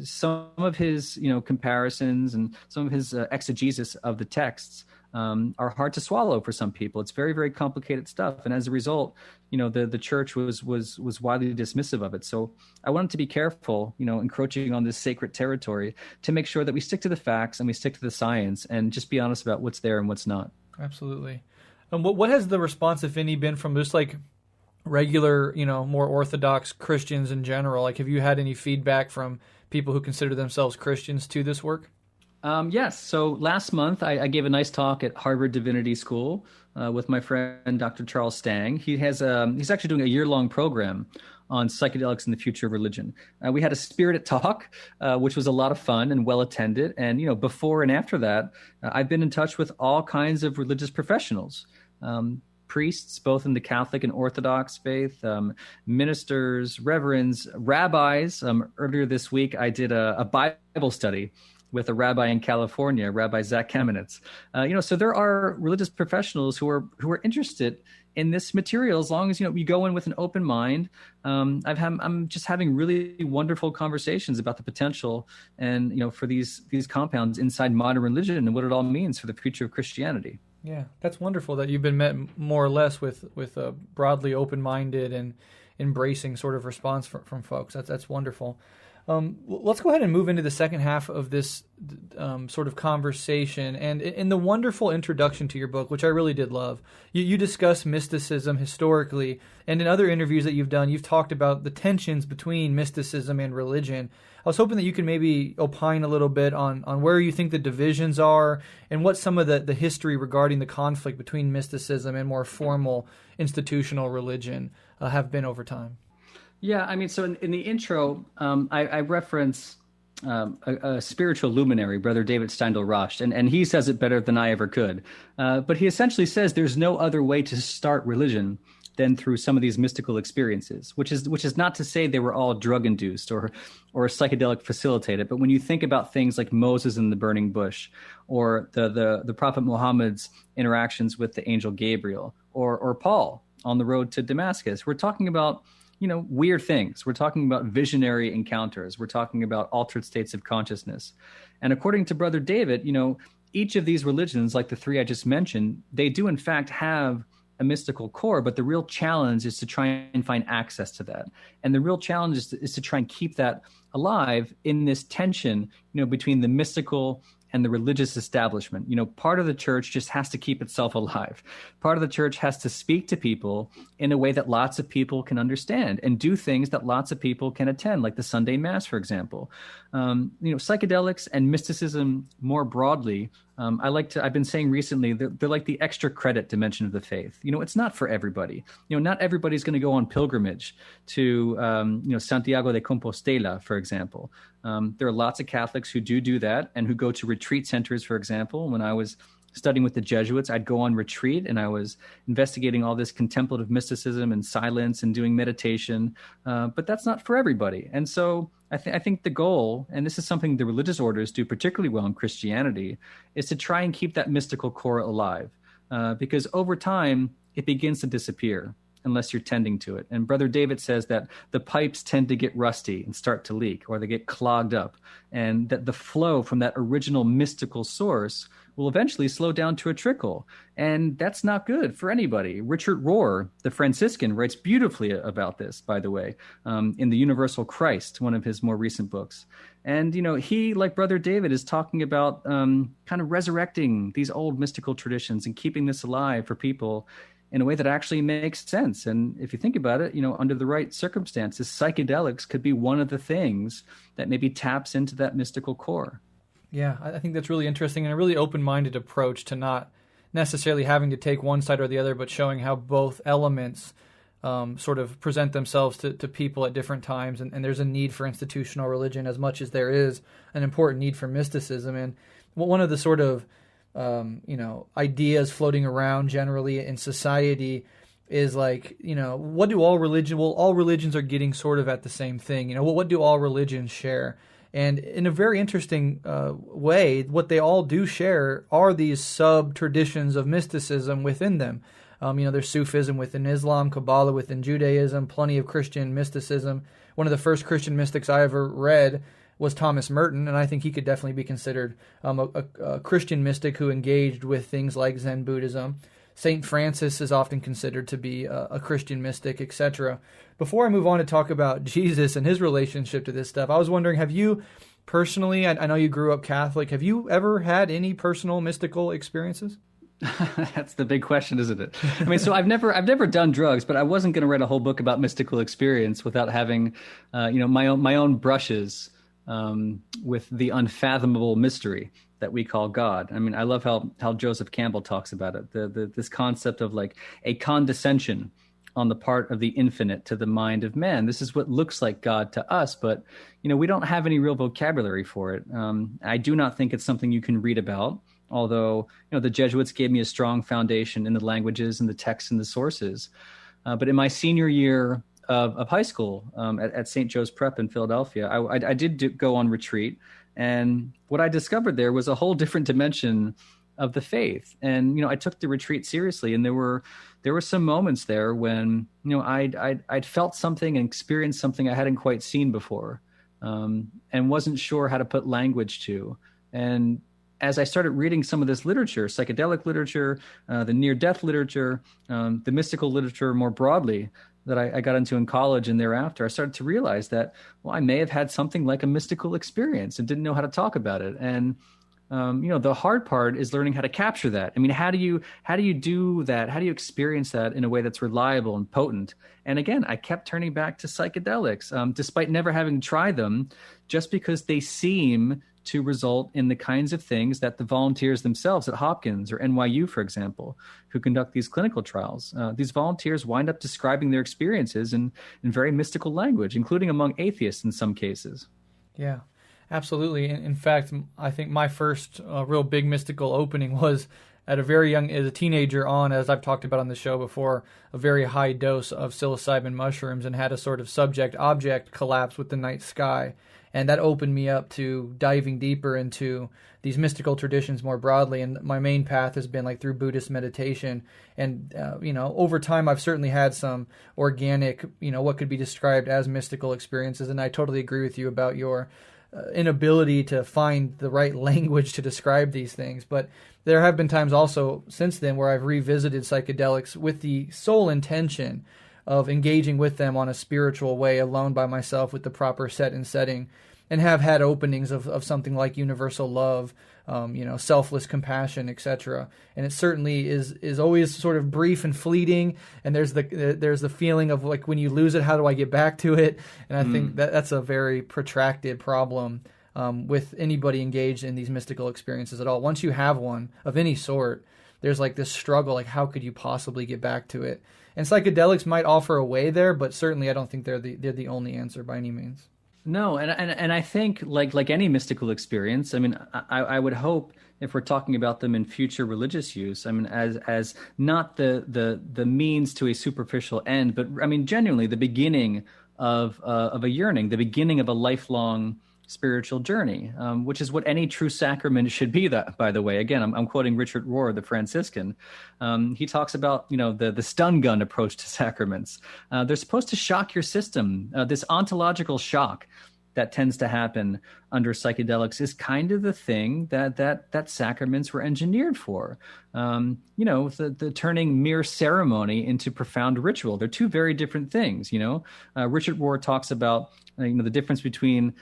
Some of his, comparisons and some of his exegesis of the texts are hard to swallow for some people. It's very, very complicated stuff. And as a result, the church was widely dismissive of it. So I wanted to be careful, encroaching on this sacred territory, to make sure that we stick to the facts and we stick to the science and just be honest about what's there and what's not. Absolutely. And what has the response, if any, been from just like regular, more Orthodox Christians in general? Like, have you had any feedback from people who consider themselves Christians to this work? Yes. So last month, I gave a nice talk at Harvard Divinity School with my friend Dr. Charles Stang. He's actually doing a year-long program on psychedelics and the future of religion. We had a spirited talk, which was a lot of fun and well attended. And before and after that, I've been in touch with all kinds of religious professionals. Priests, both in the Catholic and Orthodox faith, ministers, reverends, rabbis. Earlier this week, I did a Bible study with a rabbi in California, Rabbi Zach Kamenetz. So there are religious professionals who are interested in this material, as long as you go in with an open mind. I'm just having really wonderful conversations about the potential and for these compounds inside modern religion and what it all means for the future of Christianity. Yeah, that's wonderful that you've been met more or less with a broadly open-minded and embracing sort of response from folks. That's wonderful. Let's go ahead and move into the second half of this sort of conversation. And in the wonderful introduction to your book, which I really did love, you discuss mysticism historically, and in other interviews that you've done, you've talked about the tensions between mysticism and religion. I was hoping that you could maybe opine a little bit on where you think the divisions are and what some of the history regarding the conflict between mysticism and more formal institutional religion have been over time. Yeah, so in the intro, I reference a spiritual luminary, Brother David Steindl-Rast, and he says it better than I ever could. But he essentially says there's no other way to start religion than through some of these mystical experiences, which is not to say they were all drug-induced or psychedelic facilitated. But when you think about things like Moses in the burning bush, or the Prophet Muhammad's interactions with the angel Gabriel, or Paul on the road to Damascus, we're talking about weird things. We're talking about visionary encounters. We're talking about altered states of consciousness. And according to Brother David, each of these religions, like the three I just mentioned, they do in fact have a mystical core, but the real challenge is to try and find access to that. And the real challenge is to try and keep that alive in this tension, between the mystical and the religious establishment. Part of the church just has to keep itself alive. Part of the church has to speak to people in a way that lots of people can understand and do things that lots of people can attend, like the Sunday Mass, for example. Psychedelics and mysticism more broadly, I've been saying recently, they're like the extra credit dimension of the faith. It's not for everybody. Not everybody's going to go on pilgrimage to, Santiago de Compostela, for example. There are lots of Catholics who do that and who go to retreat centers, for example. When I was studying with the Jesuits, I'd go on retreat and I was investigating all this contemplative mysticism and silence and doing meditation. But that's not for everybody. And so I think the goal, and this is something the religious orders do particularly well in Christianity, is to try and keep that mystical core alive. Because over time, it begins to disappear unless you're tending to it. And Brother David says that the pipes tend to get rusty and start to leak, or they get clogged up, and that the flow from that original mystical source will eventually slow down to a trickle. And that's not good for anybody. Richard Rohr, the Franciscan, writes beautifully about this, by the way, in The Universal Christ, one of his more recent books. And, he, like Brother David, is talking about kind of resurrecting these old mystical traditions and keeping this alive for people in a way that actually makes sense. And if you think about it, under the right circumstances, psychedelics could be one of the things that maybe taps into that mystical core. Yeah, I think that's really interesting and a really open-minded approach to not necessarily having to take one side or the other, but showing how both elements sort of present themselves to people at different times. And there's a need for institutional religion as much as there is an important need for mysticism. And one of the sort of ideas floating around generally in society is like, what do all religion? Well, all religions are getting sort of at the same thing. What do all religions share? And in a very interesting way, what they all do share are these sub-traditions of mysticism within them. There's Sufism within Islam, Kabbalah within Judaism, plenty of Christian mysticism. One of the first Christian mystics I ever read was Thomas Merton, and I think he could definitely be considered a Christian mystic who engaged with things like Zen Buddhism. Saint Francis is often considered to be a Christian mystic, etc. Before I move on to talk about Jesus and his relationship to this stuff, I was wondering, have you personally, I know you grew up Catholic, have you ever had any personal mystical experiences? That's the big question, isn't it? I mean, so I've never done drugs, but I wasn't going to write a whole book about mystical experience without having, my own brushes with the unfathomable mystery that we call God. I mean, I love how Joseph Campbell talks about it. This concept of like a condescension on the part of the infinite to the mind of man. This is what looks like God to us, but we don't have any real vocabulary for it. I do not think it's something you can read about. Although, the Jesuits gave me a strong foundation in the languages and the texts and the sources. But in my senior year of high school at St. Joe's Prep in Philadelphia, I did go on retreat. And what I discovered there was a whole different dimension of the faith. And, I took the retreat seriously. And there were some moments there when, I'd felt something and experienced something I hadn't quite seen before and wasn't sure how to put language to. And as I started reading some of this literature, psychedelic literature, the near-death literature, the mystical literature more broadly that I got into in college and thereafter, I started to realize that, I may have had something like a mystical experience and didn't know how to talk about it. And, the hard part is learning how to capture that. I mean, how do you do that? How do you experience that in a way that's reliable and potent? And again, I kept turning back to psychedelics, despite never having tried them, just because they seem to result in the kinds of things that the volunteers themselves at Hopkins or NYU, for example, who conduct these clinical trials, these volunteers wind up describing their experiences in very mystical language, including among atheists in some cases. Yeah, absolutely. In fact, I think my first real big mystical opening was at a very young, as a teenager on, as I've talked about on the show before, a very high dose of psilocybin mushrooms and had a sort of subject-object collapse with the night sky. And that opened me up to diving deeper into these mystical traditions more broadly. And my main path has been like through Buddhist meditation. And, over time, I've certainly had some organic, what could be described as mystical experiences. And I totally agree with you about your inability to find the right language to describe these things. But there have been times also since then where I've revisited psychedelics with the sole intention of engaging with them on a spiritual way, alone by myself with the proper set and setting, and have had openings of something like universal love, selfless compassion, etc. And it certainly is always sort of brief and fleeting. And there's the feeling of like, when you lose it, how do I get back to it? And I think that's a very protracted problem with anybody engaged in these mystical experiences at all. Once you have one of any sort, there's like this struggle, like how could you possibly get back to it? And psychedelics might offer a way there, but certainly I don't think they're the only answer by any means. No, and I think like any mystical experience, I mean, I would hope if we're talking about them in future religious use, I mean, as not the means to a superficial end, but I mean, genuinely the beginning of a yearning, the beginning of a lifelong spiritual journey, which is what any true sacrament should be. That, by the way, again, I'm quoting Richard Rohr, the Franciscan. He talks about, the stun gun approach to sacraments. They're supposed to shock your system. This ontological shock that tends to happen under psychedelics is kind of the thing that sacraments were engineered for. The turning mere ceremony into profound ritual. They're two very different things. Richard Rohr talks about the difference between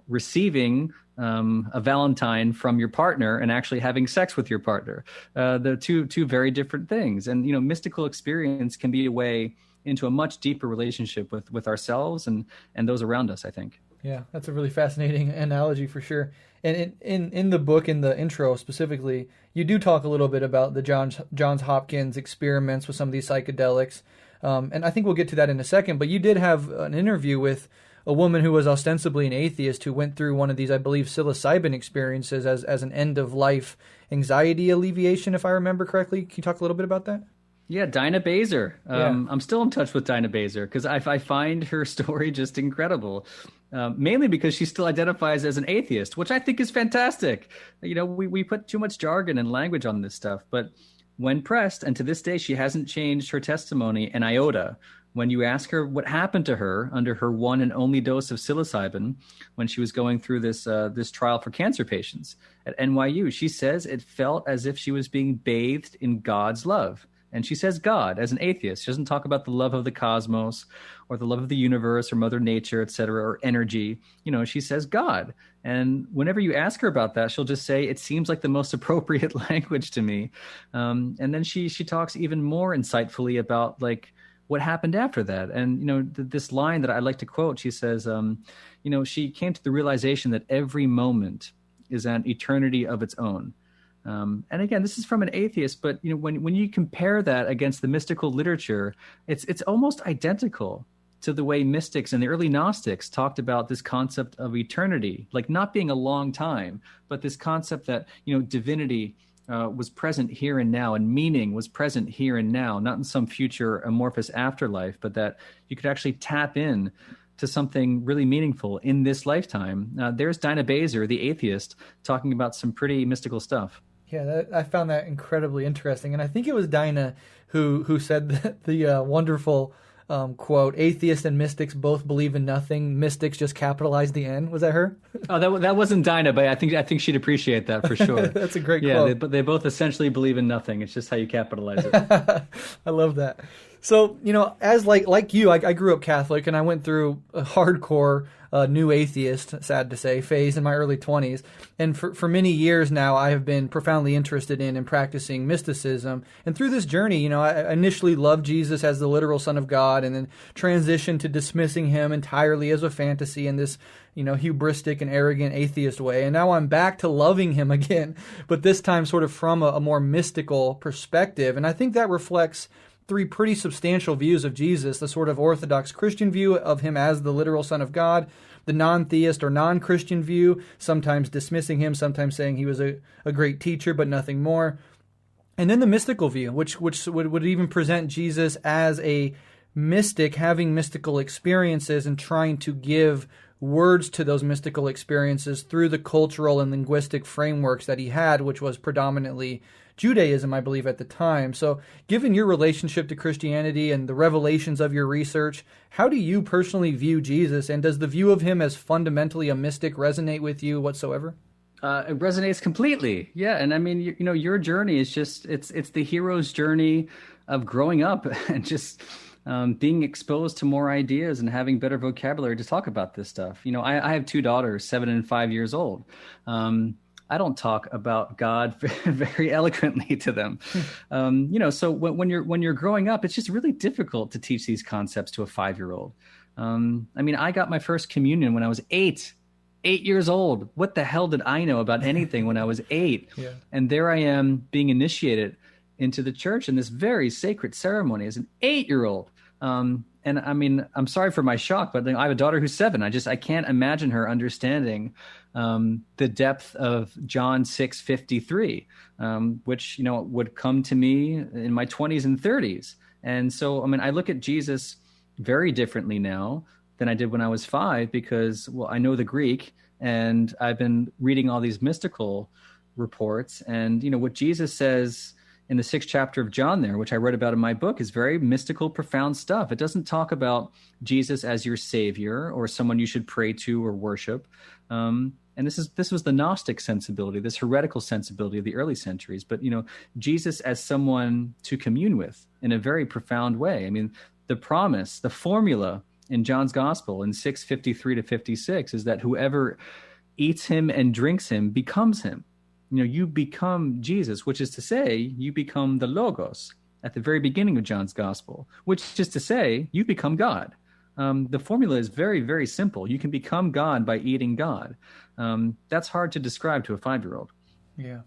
receiving a Valentine from your partner and actually having sex with your partner. They're two very different things. And mystical experience can be a way into a much deeper relationship with ourselves and those around us, I think. Yeah, that's a really fascinating analogy for sure. And in the book, in the intro specifically, you do talk a little bit about the Johns Hopkins experiments with some of these psychedelics. And I think we'll get to that in a second. But you did have an interview with a woman who was ostensibly an atheist who went through one of these, I believe, psilocybin experiences as an end-of-life anxiety alleviation, if I remember correctly. Can you talk a little bit about that? Yeah, Dinah Baser. I'm still in touch with Dinah Baser because I find her story just incredible, mainly because she still identifies as an atheist, which I think is fantastic. We put too much jargon and language on this stuff, but when pressed, and to this day she hasn't changed her testimony an iota when you ask her what happened to her under her one and only dose of psilocybin when she was going through this trial for cancer patients at NYU, she says it felt as if she was being bathed in God's love. And she says God as an atheist. She doesn't talk about the love of the cosmos or the love of the universe or Mother Nature, et cetera, or energy. She says God. And whenever you ask her about that, she'll just say, it seems like the most appropriate language to me. And then she talks even more insightfully about like what happened after that. And, this line that I like to quote, she says, she came to the realization that every moment is an eternity of its own. And again, this is from an atheist, but when you compare that against the mystical literature, it's almost identical to the way mystics and the early Gnostics talked about this concept of eternity, like not being a long time, but this concept that divinity was present here and now, and meaning was present here and now, not in some future amorphous afterlife, but that you could actually tap in to something really meaningful in this lifetime. There's Dinah Baser, the atheist, talking about some pretty mystical stuff. Yeah, I found that incredibly interesting. And I think it was Dinah who said the wonderful quote, atheists and mystics both believe in nothing. Mystics just capitalize the N. Was that her? Oh, that wasn't Dinah, but I think she'd appreciate that for sure. That's a great quote. Yeah, they both essentially believe in nothing. It's just how you capitalize it. I love that. So, as like you, I grew up Catholic, and I went through a hardcore new atheist, sad to say, phase in my early 20s. And for many years now, I have been profoundly interested in and practicing mysticism. And through this journey, I initially loved Jesus as the literal Son of God, and then transitioned to dismissing him entirely as a fantasy in this, hubristic and arrogant atheist way. And now I'm back to loving him again, but this time sort of from a more mystical perspective. And I think that reflects three pretty substantial views of Jesus: the sort of Orthodox Christian view of him as the literal Son of God, the non-theist or non-Christian view, sometimes dismissing him, sometimes saying he was a great teacher, but nothing more. And then the mystical view, which would even present Jesus as a mystic having mystical experiences and trying to give words to those mystical experiences through the cultural and linguistic frameworks that he had, which was predominantly Judaism, I believe, at the time. So given your relationship to Christianity and the revelations of your research, how do you personally view Jesus, and does the view of him as fundamentally a mystic resonate with you whatsoever? It resonates completely. Yeah. And I mean, your journey is just, it's the hero's journey of growing up and just being exposed to more ideas and having better vocabulary to talk about this stuff. I have two daughters, 7 and 5 years old. I don't talk about God very eloquently to them. So when you're growing up, it's just really difficult to teach these concepts to a 5-year-old. I got my first communion when I was 8 years old. What the hell did I know about anything when I was 8? Yeah. And there I am being initiated into the church in this very sacred ceremony as an 8-year-old. And I'm sorry for my shock, but I have a daughter who's 7. I can't imagine her understanding the depth of John 6:53, which would come to me in my 20s and 30s. And so, I look at Jesus very differently now than I did when I was 5 because, I know the Greek and I've been reading all these mystical reports. And what Jesus says in the 6th chapter of John there, which I wrote about in my book, is very mystical, profound stuff. It doesn't talk about Jesus as your savior or someone you should pray to or worship. And this was the Gnostic sensibility, this heretical sensibility of the early centuries. But, Jesus as someone to commune with in a very profound way. The promise, the formula in John's gospel in 6:53 to 56 is that whoever eats him and drinks him becomes him. You become Jesus, which is to say, you become the Logos at the very beginning of John's gospel, which is to say, you become God. The formula is very, very simple. You can become God by eating God. That's hard to describe to a 5-year-old. Yeah,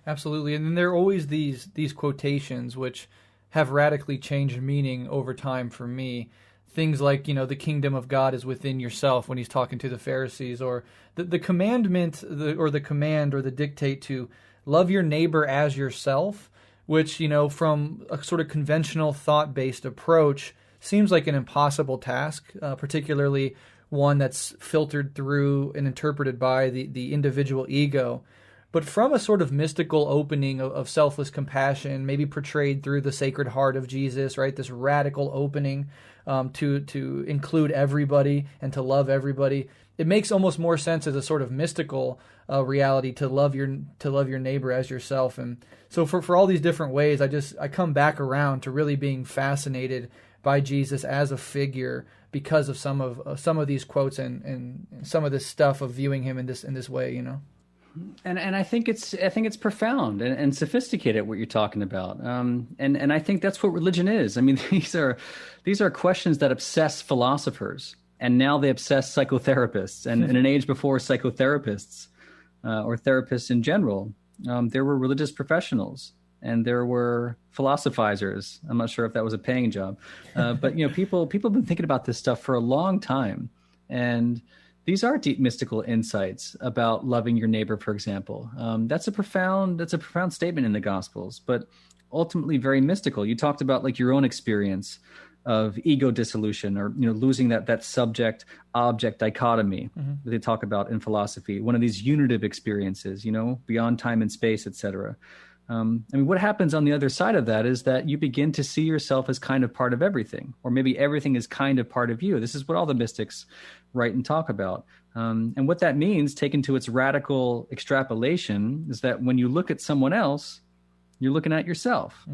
absolutely. And then there are always these quotations which have radically changed meaning over time for me. Things like, the kingdom of God is within yourself when he's talking to the Pharisees, or the commandment or the dictate to love your neighbor as yourself, which, from a sort of conventional thought-based approach seems like an impossible task, particularly one that's filtered through and interpreted by the individual ego. but from a sort of mystical opening of selfless compassion, maybe portrayed through the Sacred Heart of Jesus, right? This radical opening to include everybody and to love everybody. It makes almost more sense as a sort of mystical reality to love your neighbor as yourself. And so for all these different ways, I come back around to really being fascinated by Jesus as a figure because of some of these quotes and some of this stuff of viewing him in this way, you know. And I think it's profound and sophisticated what you're talking about. And I think that's what religion is. I mean, these are questions that obsess philosophers, and now they obsess psychotherapists. And in an age before psychotherapists or therapists in general, there were religious professionals and there were philosophizers. I'm not sure if that was a paying job, but people have been thinking about this stuff for a long time, and these are deep mystical insights about loving your neighbor, for example. That's a profound statement in the Gospels, but ultimately very mystical. You talked about like your own experience of ego dissolution, or losing that subject object dichotomy that they talk about in philosophy. One of these unitive experiences, beyond time and space, etc. I mean, what happens on the other side of that is that you begin to see yourself as kind of part of everything, or maybe everything is kind of part of you. This is what all the mystics write and talk about. And what that means, taken to its radical extrapolation, is that when you look at someone else, you're looking at yourself,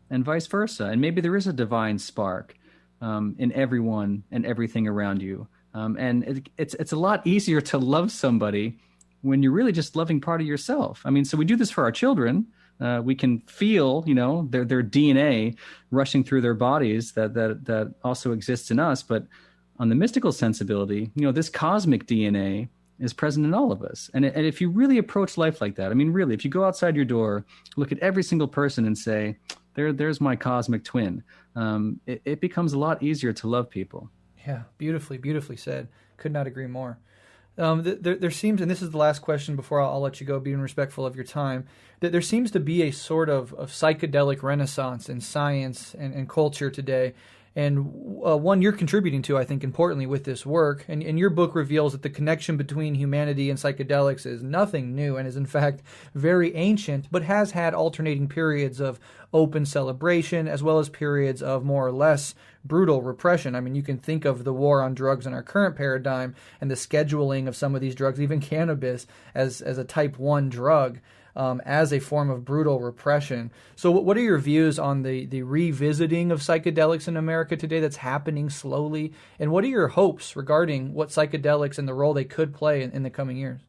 and vice versa. And maybe there is a divine spark in everyone and everything around you. And it's a lot easier to love somebody when you're really just loving part of yourself. I mean, so we do this for our children. We can feel, their DNA rushing through their bodies that also exists in us. But on the mystical sensibility, this cosmic DNA is present in all of us. And if you really approach life like that, I mean, really, if you go outside your door, look at every single person and say, there's my cosmic twin, it becomes a lot easier to love people. Yeah, beautifully said. Could not agree more. There seems, and this is the last question before I'll let you go, being respectful of your time, that there seems to be a sort of psychedelic renaissance in science and culture today. And one you're contributing to, I think, importantly with this work. And your book reveals that the connection between humanity and psychedelics is nothing new and is, in fact, very ancient, but has had alternating periods of open celebration as well as periods of more or less brutal repression. I mean, you can think of the war on drugs in our current paradigm and the scheduling of some of these drugs, even cannabis, as a type 1 drug. As a form of brutal repression. So what are your views on the revisiting of psychedelics in America today that's happening slowly? And what are your hopes regarding what psychedelics and the role they could play in the coming years?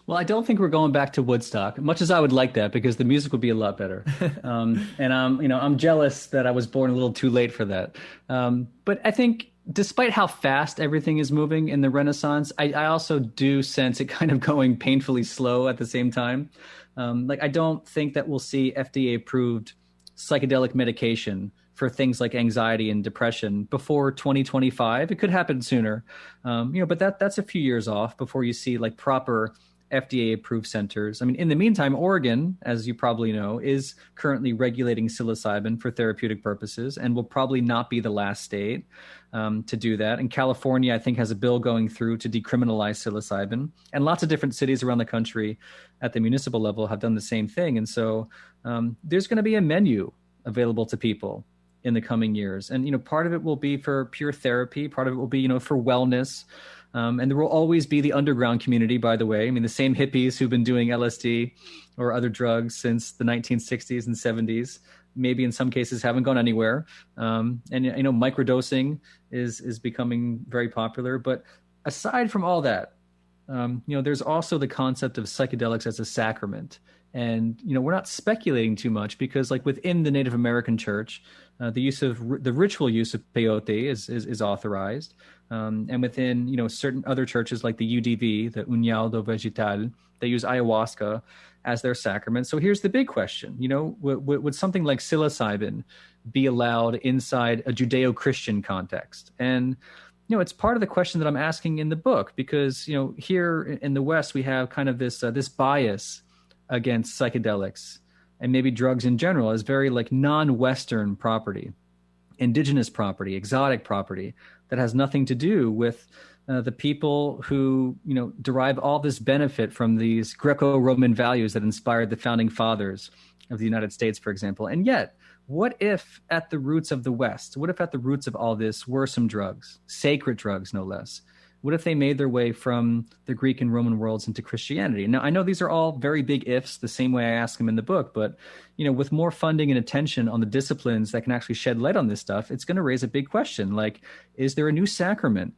Well, I don't think we're going back to Woodstock, much as I would like that, because the music would be a lot better. And I'm jealous that I was born a little too late for that. But I think despite how fast everything is moving in the Renaissance, I also do sense it kind of going painfully slow at the same time. I don't think that we'll see FDA-approved psychedelic medication for things like anxiety and depression before 2025. It could happen sooner, but that's a few years off before you see like proper FDA-approved centers. I mean, in the meantime, Oregon, as you probably know, is currently regulating psilocybin for therapeutic purposes and will probably not be the last state to do that. And California, I think, has a bill going through to decriminalize psilocybin. And lots of different cities around the country at the municipal level have done the same thing. And so there's going to be a menu available to people in the coming years. And, part of it will be for pure therapy. Part of it will be, for wellness. And there will always be the underground community, by the way. I mean, the same hippies who've been doing LSD or other drugs since the 1960s and 70s, maybe in some cases haven't gone anywhere. And microdosing is becoming very popular. But aside from all that, there's also the concept of psychedelics as a sacrament. And, we're not speculating too much because like within the Native American church, the ritual use of peyote is authorized. And within, certain other churches like the UDV, the Untitled Vegetal, they use ayahuasca as their sacrament. So here's the big question, would something like psilocybin be allowed inside a Judeo-Christian context? And, it's part of the question that I'm asking in the book because, here in the West, we have kind of this bias against psychedelics and maybe drugs in general as very like non-Western property, indigenous property, exotic property that has nothing to do with the people who, derive all this benefit from these Greco-Roman values that inspired the founding fathers of the United States, for example. And yet, what if at the roots of the West, what if at the roots of all this were some drugs, sacred drugs, no less? What if they made their way from the Greek and Roman worlds into Christianity? Now, I know these are all very big ifs, the same way I ask them in the book, but with more funding and attention on the disciplines that can actually shed light on this stuff, it's going to raise a big question. Like, is there a new sacrament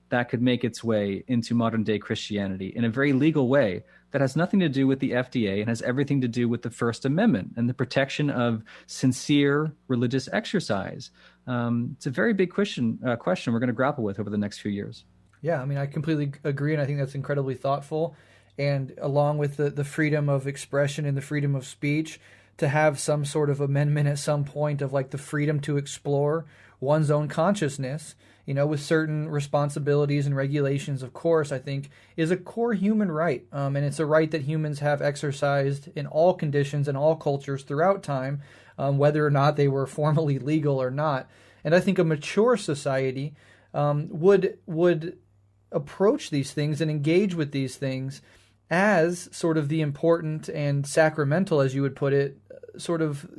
that could make its way into modern day Christianity in a very legal way that has nothing to do with the FDA and has everything to do with the First Amendment and the protection of sincere religious exercise? It's a very big question we're going to grapple with over the next few years. Yeah, I mean, I completely agree, and I think that's incredibly thoughtful. And along with the freedom of expression and the freedom of speech, to have some sort of amendment at some point of like the freedom to explore one's own consciousness, with certain responsibilities and regulations, of course, I think is a core human right. And it's a right that humans have exercised in all conditions and all cultures throughout time, whether or not they were formally legal or not. And I think a mature society would approach these things and engage with these things as sort of the important and sacramental, as you would put it, sort of,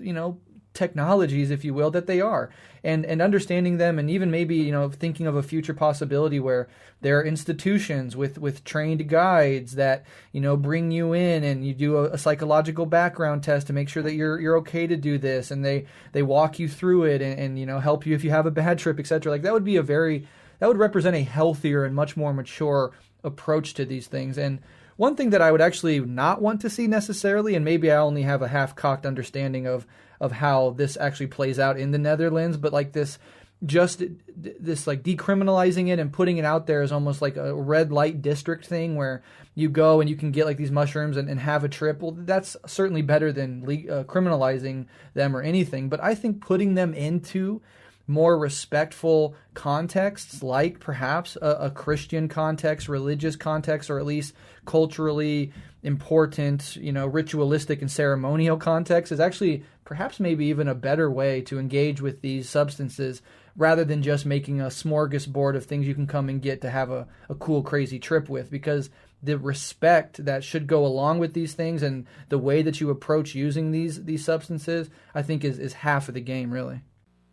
technologies, if you will, that they are, and understanding them, and even maybe, thinking of a future possibility where there are institutions with trained guides that, bring you in and you do a psychological background test to make sure that you're okay to do this, and they walk you through it and help you if you have a bad trip, etc. Like that would represent a healthier and much more mature approach to these things. And one thing that I would actually not want to see necessarily, and maybe I only have a half-cocked understanding of how this actually plays out in the Netherlands, but like this like decriminalizing it and putting it out there as almost like a red light district thing where you go and you can get like these mushrooms and have a trip. Well, that's certainly better than criminalizing them or anything. But I think putting them into more respectful contexts, like perhaps a Christian context, religious context, or at least culturally important, ritualistic and ceremonial context, is actually perhaps maybe even a better way to engage with these substances rather than just making a smorgasbord of things you can come and get to have a cool, crazy trip with. Because the respect that should go along with these things and the way that you approach using these substances, I think is half of the game, really.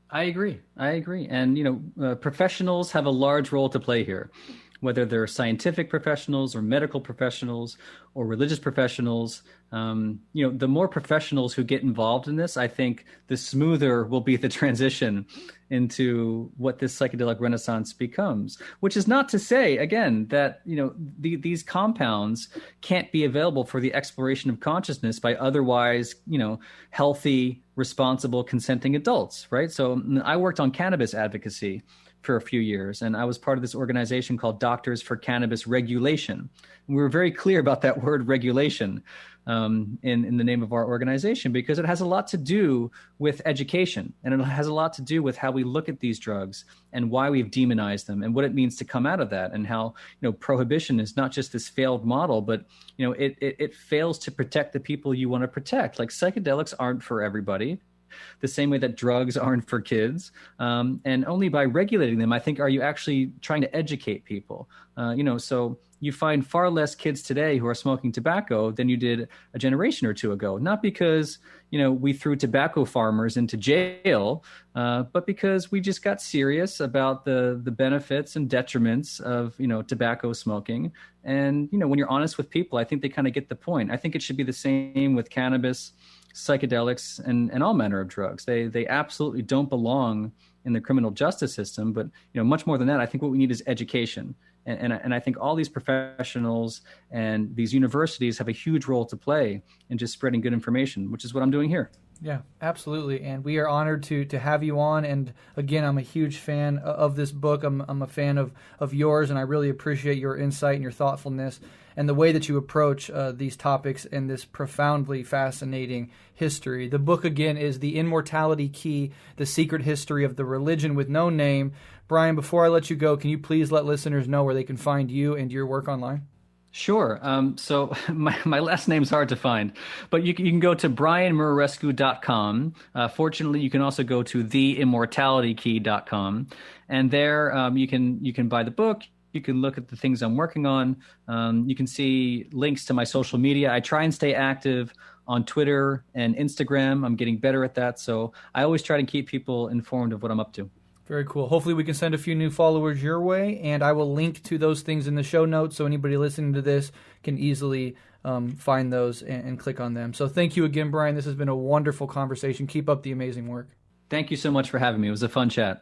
I agree. And, professionals have a large role to play here, whether they're scientific professionals or medical professionals or religious professionals. The more professionals who get involved in this, I think the smoother will be the transition into what this psychedelic renaissance becomes, which is not to say, again, that, these compounds can't be available for the exploration of consciousness by otherwise, healthy, responsible, consenting adults, right? So I worked on cannabis advocacy for a few years, and I was part of this organization called Doctors for Cannabis Regulation. And we were very clear about that word regulation in the name of our organization, because it has a lot to do with education, and it has a lot to do with how we look at these drugs and why we've demonized them and what it means to come out of that, and how prohibition is not just this failed model, but it fails to protect the people you want to protect. Like psychedelics aren't for everybody, the same way that drugs aren't for kids. And only by regulating them, I think, are you actually trying to educate people. So you find far less kids today who are smoking tobacco than you did a generation or two ago. Not because, we threw tobacco farmers into jail, but because we just got serious about the benefits and detriments of, tobacco smoking. And, when you're honest with people, I think they kind of get the point. I think it should be the same with cannabis, psychedelics, and all manner of drugs. They absolutely don't belong in the criminal justice system. But much more than that, I think what we need is education. And I think all these professionals and these universities have a huge role to play in just spreading good information, which is what I'm doing here. Yeah, absolutely. And we are honored to have you on. And again, I'm a huge fan of this book. I'm a fan of yours, and I really appreciate your insight and your thoughtfulness and the way that you approach these topics and this profoundly fascinating history. The book, again, is The Immortality Key, The Secret History of the Religion with No Name. Brian, before I let you go, can you please let listeners know where they can find you and your work online? Sure. So my last name's hard to find, but you can go to brianmuraresku.com. Fortunately, you can also go to theimmortalitykey.com, and there you can buy the book. You can look at the things I'm working on. You can see links to my social media. I try and stay active on Twitter and Instagram. I'm getting better at that. So I always try to keep people informed of what I'm up to. Very cool. Hopefully we can send a few new followers your way, and I will link to those things in the show notes so anybody listening to this can easily find those and click on them. So thank you again, Brian. This has been a wonderful conversation. Keep up the amazing work. Thank you so much for having me. It was a fun chat.